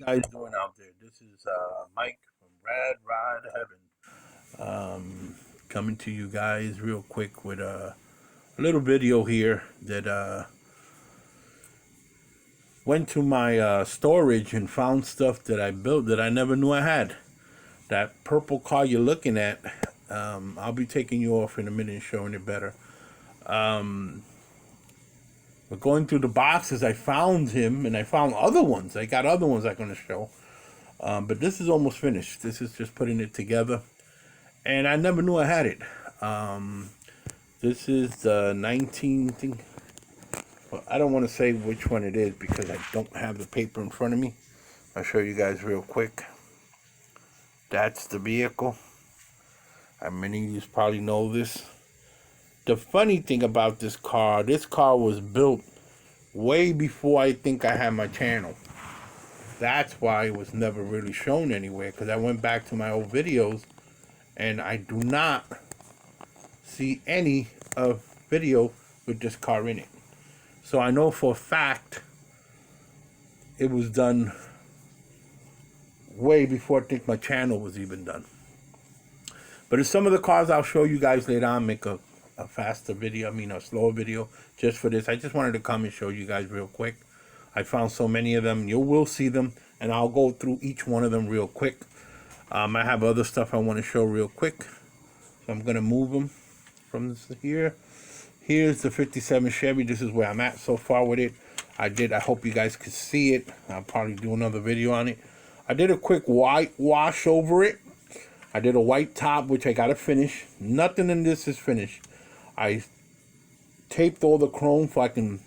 Guys doing out there? This is Mike from RAT.ROD.HEAVEN, coming to you guys real quick with a little video here that went to my storage and found stuff that I built that I never knew I had. That purple car you're looking at, I'll be taking you off in a minute and showing it better. But going through the boxes, I found him, and I found other ones. I got other ones I'm going to show. But this is almost finished. This is just putting it together. And I never knew I had it. This is the 19 thing. Well, I don't want to say which one it is because I don't have the paper in front of me. I'll show you guys real quick. That's the vehicle. Many of you probably know this. The funny thing about this car was built way before I think I had my channel. That's why it was never really shown anywhere, because I went back to my old videos and I do not see any of video with this car in it. So I know for a fact it was done way before I think my channel was even done. But it's some of the cars I'll show you guys later on, make a faster video, a slower video just for this. I just wanted to come and show you guys real quick. I found so many of them. You will see them, and I'll go through each one of them real quick. I have other stuff I want to show real quick. So I'm going to move them from here. Here's the 57 Chevy. This is where I'm at so far with it. I hope you guys could see it. I'll probably do another video on it. I did a quick white wash over it. I did a white top, which I got to finish. Nothing in this is finished. I taped all the chrome so I can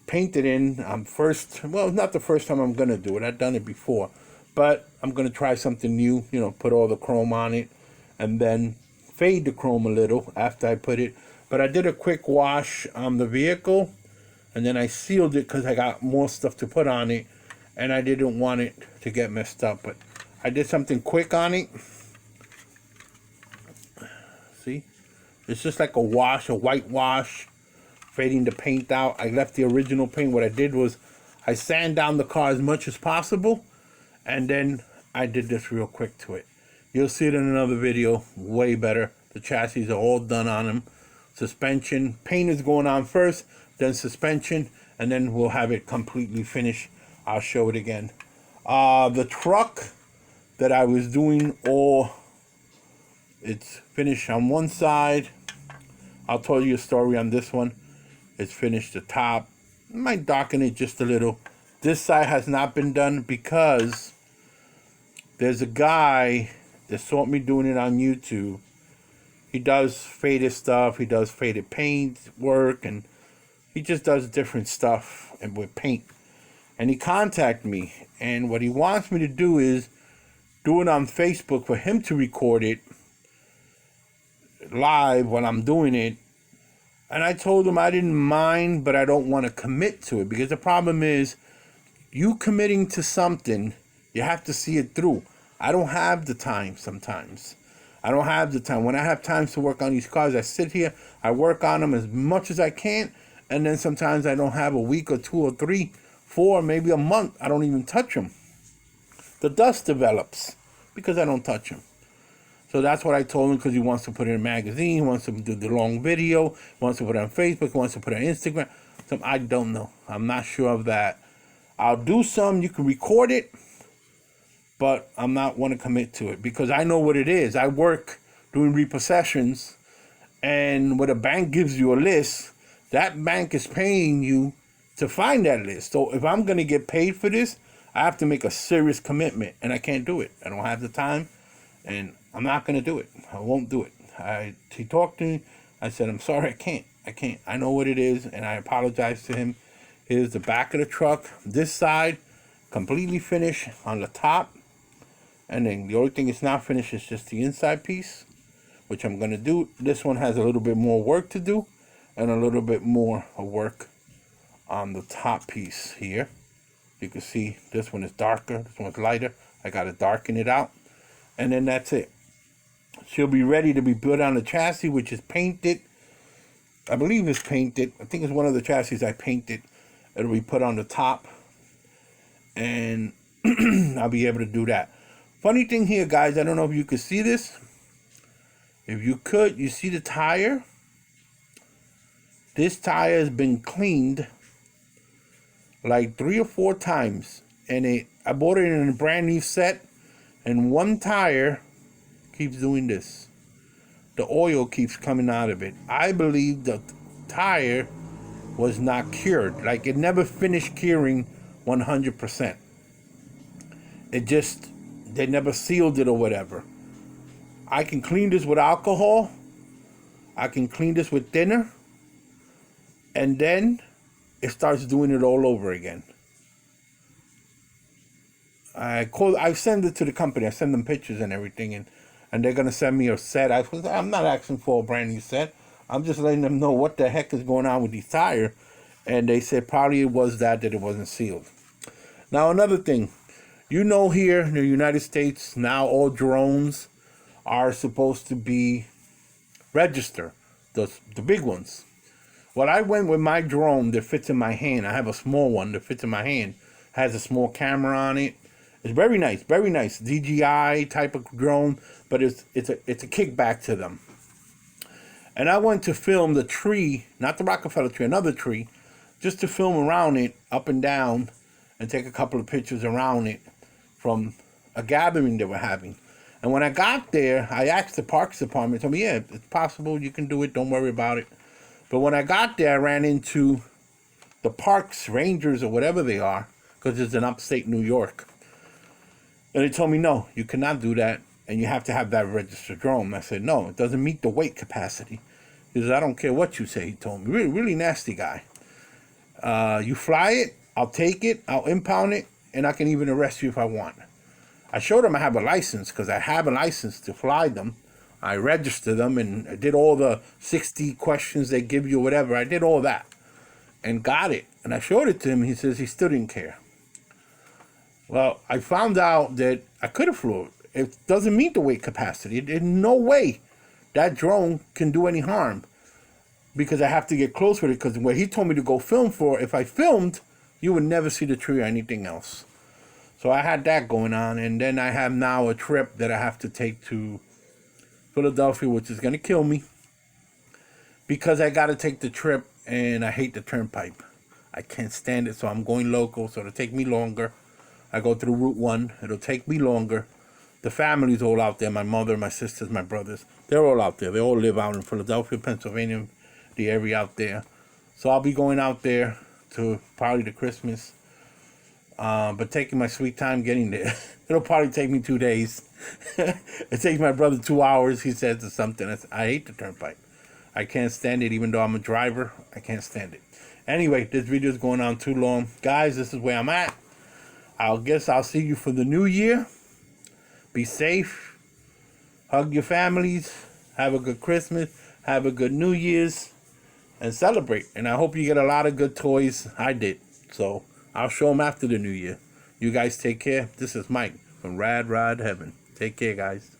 paint it in. Well, not the first time I'm going to do it. I've done it before. But I'm going to try something new, put all the chrome on it and then fade the chrome a little after I put it. But I did a quick wash on the vehicle and then I sealed it because I got more stuff to put on it and I didn't want it to get messed up. But I did something quick on it. See? It's just like a wash, a white wash, fading the paint out. I left the original paint. What I did was I sand down the car as much as possible, and then I did this real quick to it. You'll see it in another video, way better. The chassis are all done on them. Suspension, paint is going on first, then suspension, and then we'll have it completely finished. I'll show it again. The truck that I was doing it's finished on one side. I'll tell you a story on this one. It's finished the top. I might darken it just a little. This side has not been done because there's a guy that saw me doing it on YouTube. He does faded stuff. He does faded paint work, and he just does different stuff and with paint. And he contacted me, and what he wants me to do is do it on Facebook for him to record it live when I'm doing it. And I told him I didn't mind, but I don't want to commit to it, because the problem is you committing to something, you have to see it through. I don't have the time sometimes. I don't have the time. When I have time to work on these cars, I sit here, I work on them as much as I can, and then sometimes I don't have a week or 2 or 3, 4, maybe a month. I don't even touch them. The dust develops because I don't touch them. So that's what I told him, because he wants to put it in a magazine, he wants to do the long video, he wants to put it on Facebook, he wants to put it on Instagram. So I don't know. I'm not sure of that. I'll do some, you can record it, but I'm not want to commit to it because I know what it is. I work doing repossessions, and when a bank gives you a list, that bank is paying you to find that list. So if I'm going to get paid for this, I have to make a serious commitment, and I can't do it. I don't have the time, and I'm not going to do it. I won't do it. He talked to me. I said, I'm sorry, I can't. I know what it is, and I apologize to him. Here's the back of the truck. This side, completely finished on the top. And then the only thing that's not finished is just the inside piece, which I'm going to do. This one has a little bit more work to do, and a little bit more work on the top piece here. You can see this one is darker, this one's lighter. I got to darken it out. And then that's it. She'll be ready to be put on the chassis, which is painted. I believe it's painted. I think it's one of the chassis I painted. It'll be put on the top. And I'll be able to do that. Funny thing here, guys, I don't know if you could see this. If you could, you see the tire? This tire has been cleaned like 3 or 4 times. And I bought it in a brand new set. And one tire keeps doing this. The oil keeps coming out of it. I believe the tire was not cured. Like, it never finished curing 100%. It just, they never sealed it or whatever. I can clean this with alcohol. I can clean this with thinner. And then it starts doing it all over again. I send it to the company. I send them pictures and everything, and they're gonna send me a set. I'm not asking for a brand new set. I'm just letting them know what the heck is going on with these tires. And they said probably it was that it wasn't sealed. Now another thing, you know, here in the United States now all drones are supposed to be registered, the big ones. Well, I went with my drone that fits in my hand. I have a small one that fits in my hand. Has a small camera on it. It's very nice, DJI type of drone, but it's a kickback to them. And I went to film the tree, not the Rockefeller tree, another tree, just to film around it, up and down, and take a couple of pictures around it from a gathering they were having. And when I got there, I asked the Parks Department. They told me, yeah, it's possible, you can do it, don't worry about it. But when I got there, I ran into the parks rangers or whatever they are, because it's in upstate New York. And they told me, no, you cannot do that, and you have to have that registered drone. I said, no, it doesn't meet the weight capacity. He says, I don't care what you say, he told me. Really, really nasty guy. You fly it, I'll take it, I'll impound it, and I can even arrest you if I want. I showed him I have a license, because I have a license to fly them. I registered them, and I did all the 60 questions they give you, whatever. I did all that, and got it. And I showed it to him. He says he still didn't care. Well, I found out that I could have flew it. It doesn't meet the weight capacity. In no way that drone can do any harm, because I have to get close with it, because where he told me to go film for, if I filmed, you would never see the tree or anything else. So I had that going on, and then I have now a trip that I have to take to Philadelphia, which is going to kill me, because I got to take the trip, and I hate the turnpike. I can't stand it, so I'm going local, so it'll take me longer. I go through Route 1. It'll take me longer. The family's all out there. My mother, my sisters, my brothers. They're all out there. They all live out in Philadelphia, Pennsylvania, the area out there. So I'll be going out there to probably the Christmas. But taking my sweet time getting there. It'll probably take me 2 days. It takes my brother 2 hours, he says, or something. I hate the turnpike. I can't stand it, even though I'm a driver. I can't stand it. Anyway, this video is going on too long. Guys, this is where I'm at. I guess I'll see you for the new year. Be safe. Hug your families. Have a good Christmas. Have a good New Year's. And celebrate. And I hope you get a lot of good toys. I did. So I'll show them after the new year. You guys take care. This is Mike from RAT.ROD.HEAVEN. Take care, guys.